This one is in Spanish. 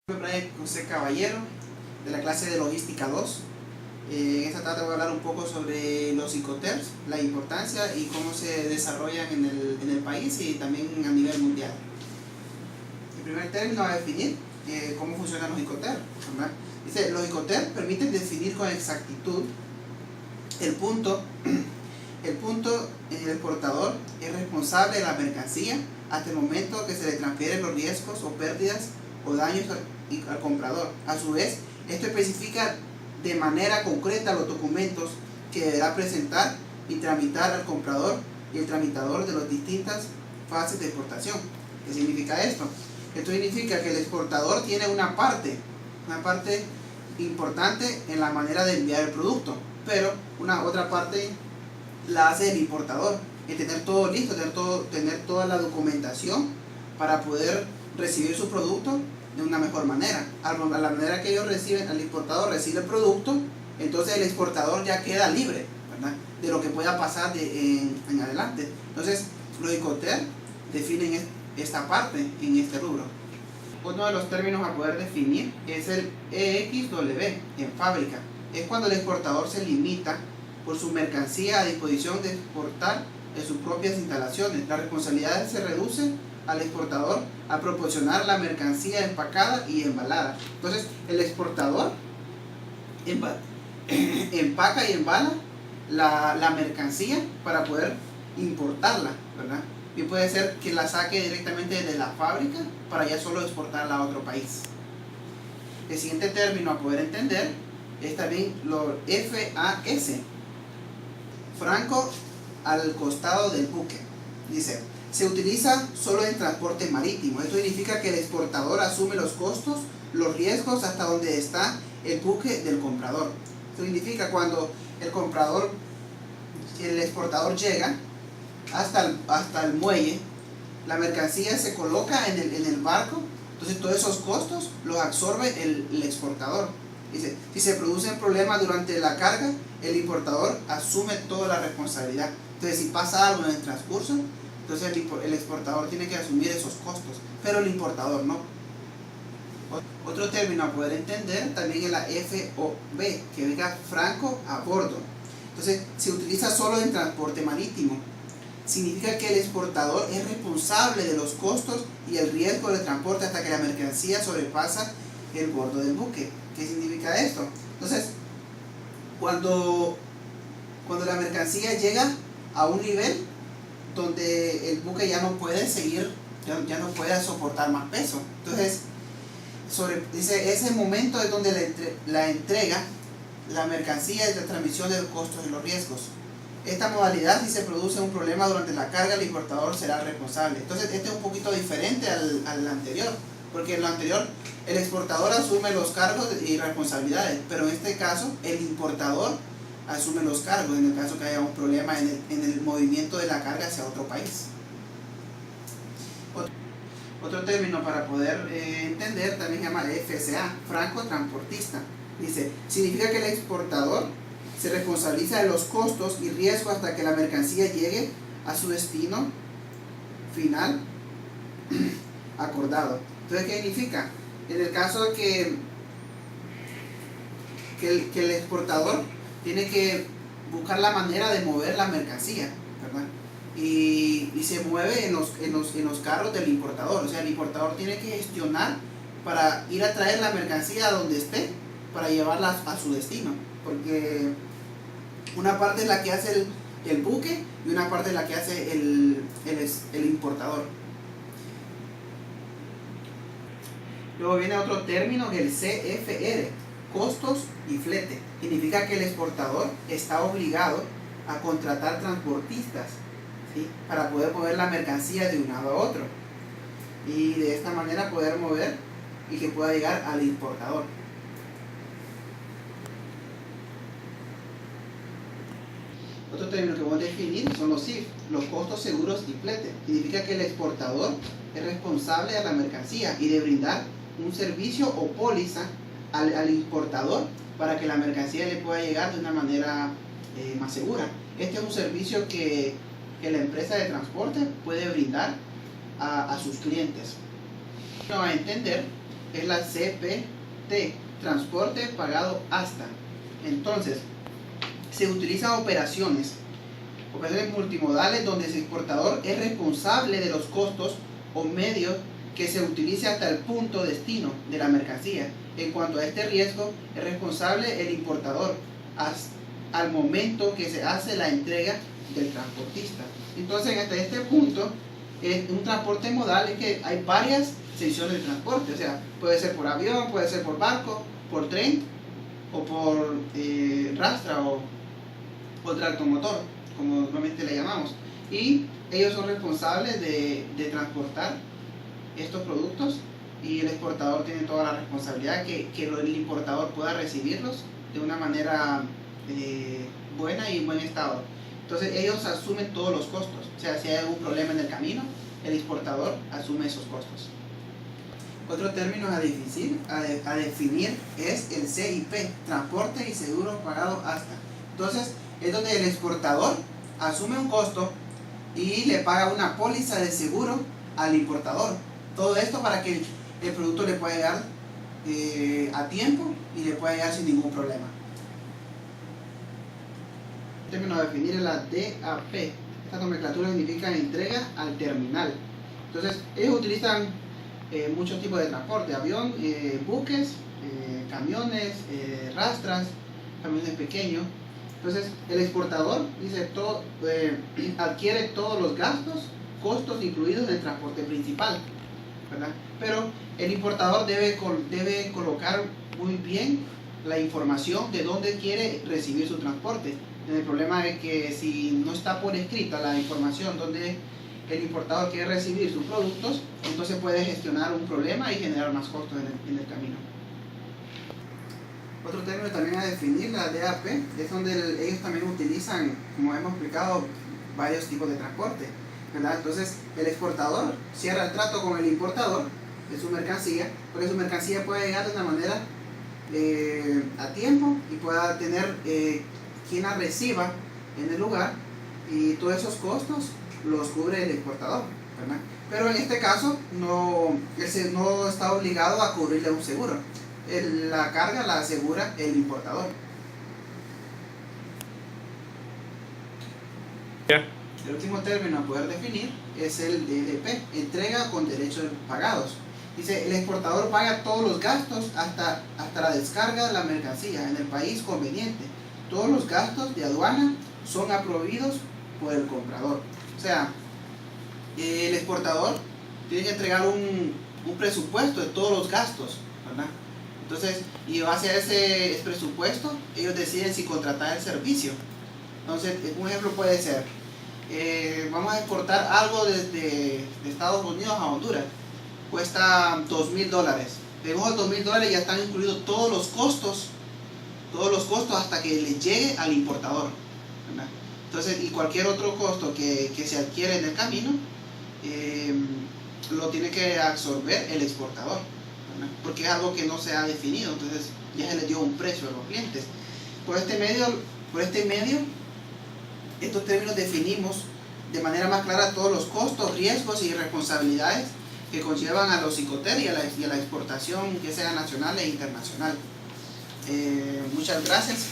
Brian José Caballero, de la clase de Logística 2. En esta tarde voy a hablar un poco sobre los Incoterms, la importancia y cómo se desarrollan en el país y también a nivel mundial. El primer término va a definir cómo funcionan los Incoterms, ¿verdad? Dice, los Incoterms permiten definir con exactitud el punto en el exportador es responsable de la mercancía hasta el momento que se le transfieren los riesgos o pérdidas o daños al comprador. A su vez, esto especifica de manera concreta los documentos que deberá presentar y tramitar al comprador y el tramitador de las distintas fases de exportación. ¿Qué significa esto? Esto significa que el exportador tiene una parte importante en la manera de enviar el producto, pero una otra parte la hace el importador, y tener todo listo, tener toda la documentación para poder recibir su producto de una mejor manera. A la manera que ellos reciben, el importador recibe el producto, entonces el exportador ya queda libre, ¿verdad?, de lo que pueda pasar en adelante. Entonces los Incoterms definen esta parte en este rubro. Uno de los términos a poder definir es el EXW en fábrica. Es cuando el exportador se limita por su mercancía a disposición de exportar en sus propias instalaciones. La responsabilidad se reduce al exportador a proporcionar la mercancía empacada y embalada. Entonces el exportador empaca y embala la mercancía para poder importarla, ¿verdad? Y puede ser que la saque directamente de la fábrica para ya solo exportarla a otro país. El siguiente término a poder entender es también lo FAS, franco al costado del buque. Dice, se utiliza solo en transporte marítimo. Esto significa que el exportador asume los costos, los riesgos hasta donde está el buque del comprador. Esto significa cuando el exportador llega hasta el muelle, la mercancía se coloca en el barco, entonces todos esos costos los absorbe el exportador. Dice, si se producen problemas durante la carga, el importador asume toda la responsabilidad. Entonces si pasa algo en el transcurso, entonces el exportador tiene que asumir esos costos, pero el importador no. Otro término a poder entender también es la FOB, que venga franco a bordo. Entonces se utiliza solo en transporte marítimo. Significa que el exportador es responsable de los costos y el riesgo de transporte hasta que la mercancía sobrepasa el bordo del buque. ¿Qué significa esto? Entonces, cuando la mercancía llega a un nivel donde el buque ya no puede seguir, ya no puede soportar más peso, entonces dice, ese momento es donde la entrega, la mercancía y la transmisión de los costos y los riesgos. Esta modalidad, si se produce un problema durante la carga, el importador será responsable. Entonces este es un poquito diferente al anterior, porque en lo anterior el exportador asume los cargos y responsabilidades, pero en este caso el importador asume los cargos en el caso que haya un problema en el movimiento de la carga hacia otro país. Otro término para poder entender también se llama FCA, franco transportista. Dice, significa que el exportador se responsabiliza de los costos y riesgos hasta que la mercancía llegue a su destino final acordado. Entonces, ¿qué significa? En el caso de que el exportador tiene que buscar la manera de mover la mercancía, ¿verdad? Y se mueve en los carros del importador. O sea, el importador tiene que gestionar para ir a traer la mercancía a donde esté para llevarla a su destino, porque una parte es la que hace el buque y una parte es la que hace el importador. Luego viene otro término, el CFR, costos y flete. Significa que el exportador está obligado a contratar transportistas, ¿sí?, para poder mover la mercancía de un lado a otro y de esta manera poder mover y que pueda llegar al importador. Otro término que vamos a definir son los CIF, los costos, seguros y flete. Significa que el exportador es responsable de la mercancía y de brindar un servicio o póliza al importador para que la mercancía le pueda llegar de una manera más segura. Este es un servicio que la empresa de transporte puede brindar a sus clientes. No va a entender es la CPT, transporte pagado hasta. Entonces, se utilizan operaciones multimodales donde el exportador es responsable de los costos o medios que se utilice hasta el punto destino de la mercancía. En cuanto a este riesgo, es responsable el importador al momento que se hace la entrega del transportista. Entonces, hasta este punto, un transporte modal es que hay varias secciones de transporte, o sea, puede ser por avión, puede ser por barco, por tren o por rastra o tractomotor, como normalmente le llamamos, y ellos son responsables de transportar estos productos, y el exportador tiene toda la responsabilidad que el importador pueda recibirlos de una manera buena y en buen estado. Entonces ellos asumen todos los costos, o sea, si hay algún problema en el camino, el exportador asume esos costos. Otro término a definir es el CIP, transporte y seguro pagado hasta. Entonces, es donde el exportador asume un costo y le paga una póliza de seguro al importador. Todo esto para que el producto le pueda llegar a tiempo y le pueda llegar sin ningún problema. El término a definir es la DAP. Esta nomenclatura significa entrega al terminal. Entonces, ellos utilizan muchos tipos de transporte: avión, buques, camiones, rastras, camiones pequeños. Entonces, el exportador dice adquiere todos los costos incluidos en el transporte principal, ¿verdad? Pero el importador debe colocar muy bien la información de dónde quiere recibir su transporte. El problema es que si no está por escrita la información donde el importador quiere recibir sus productos, entonces puede gestionar un problema y generar más costos en el camino. Otro término también a definir, la DAP, es donde ellos también utilizan, como hemos explicado, varios tipos de transporte, ¿verdad? Entonces, el exportador cierra el trato con el importador de su mercancía, porque su mercancía puede llegar de una manera a tiempo y pueda tener quien la reciba en el lugar, y todos esos costos los cubre el exportador, ¿verdad? Pero en este caso no está obligado a cubrirle un seguro. La carga la asegura el importador. El último término a poder definir es el DLP, entrega con derechos pagados. Dice, el exportador paga todos los gastos hasta la descarga de la mercancía en el país conveniente. Todos los gastos de aduana son aprobados por el comprador. O sea, el exportador tiene que entregar un presupuesto de todos los gastos, ¿verdad? Entonces, y base a ese presupuesto, ellos deciden si contratar el servicio. Entonces, un ejemplo puede ser, vamos a exportar algo desde Estados Unidos a Honduras. Cuesta $2,000. En esos $2,000 ya están incluidos todos los costos hasta que le llegue al importador, ¿verdad? Entonces, y cualquier otro costo que se adquiere en el camino, lo tiene que absorber el exportador, ¿verdad? Porque es algo que no se ha definido, entonces ya se le dio un precio a los clientes. Por este medio, estos términos definimos de manera más clara todos los costos, riesgos y responsabilidades que conllevan a los ICOTER y a la exportación, que sea nacional e internacional. Muchas gracias.